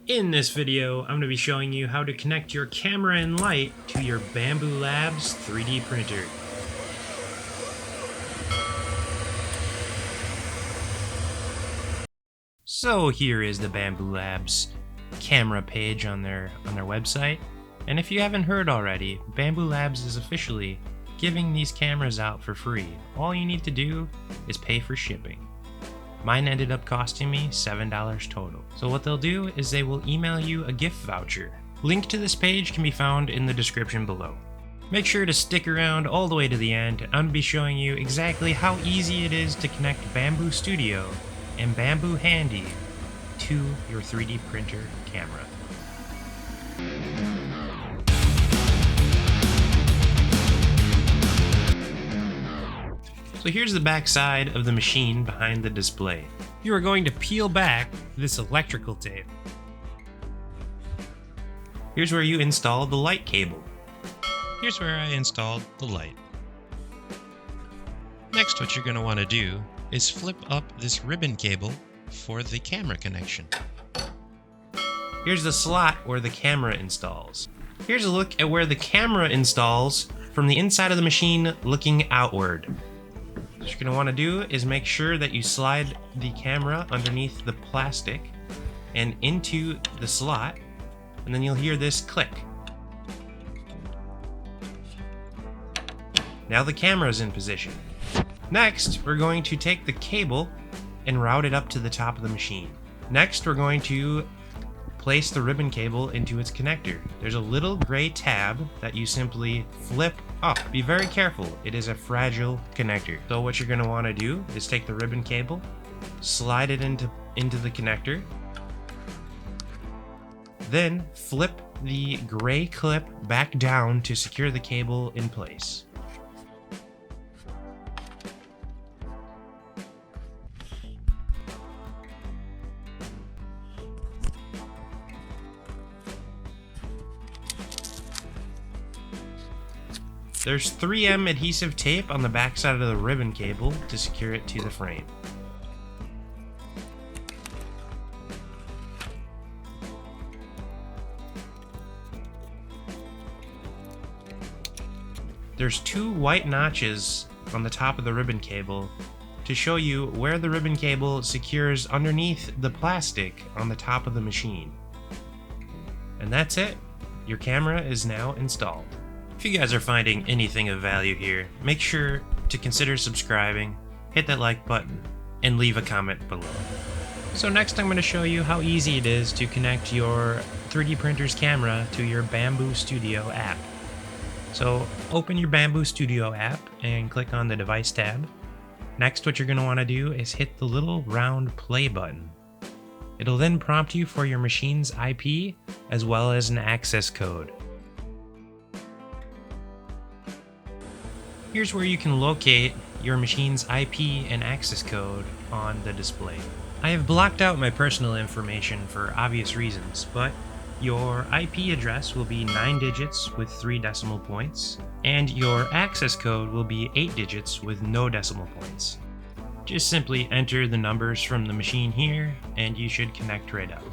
In this video, I'm going to be showing you how to connect your camera and light to your Bambu Labs 3D printer. So here is the Bambu Labs camera page on their website. And if you haven't heard already, Bambu Labs is officially giving these cameras out for free. All you need to do is pay for shipping. Mine ended up costing me $7 total. So what they'll do is they will email you a gift voucher. Link to this page can be found in the description below. Make sure to stick around all the way to the end. I'm going to be showing you exactly how easy it is to connect Bambu Studio and Bambu Handy to your 3D printer camera. So here's the back side of the machine behind the display. You are going to peel back this electrical tape. Here's where you install the light cable. Here's where I installed the light. Next, what you're going to want to do is flip up this ribbon cable for the camera connection. Here's the slot where the camera installs. Here's a look at where the camera installs from the inside of the machine looking outward. What you're going to want to do is make sure that you slide the camera underneath the plastic and into the slot, and then you'll hear this click. Now the camera is in position. Next, we're going to take the cable and route it up to the top of the machine. Next, we're going to place the ribbon cable into its connector. There's a little gray tab that you simply flip up. Be very careful, it is a fragile connector. So what you're going to want to do is take the ribbon cable, slide it into the connector, then flip the gray clip back down to secure the cable in place. There's 3M adhesive tape on the back side of the ribbon cable to secure it to the frame. There's 2 white notches on the top of the ribbon cable to show you where the ribbon cable secures underneath the plastic on the top of the machine. And that's it. Your camera is now installed. If you guys are finding anything of value here, make sure to consider subscribing, hit that like button, and leave a comment below. So next I'm going to show you how easy it is to connect your 3D printer's camera to your Bambu Studio app. So open your Bambu Studio app and click on the Device tab. Next, what you're going to want to do is hit the little round play button. It'll then prompt you for your machine's IP as well as an access code. Here's where you can locate your machine's IP and access code on the display. I have blocked out my personal information for obvious reasons, but your IP address will be 9 digits with 3 decimal points, and your access code will be 8 digits with no decimal points. Just simply enter the numbers from the machine here, and you should connect right up.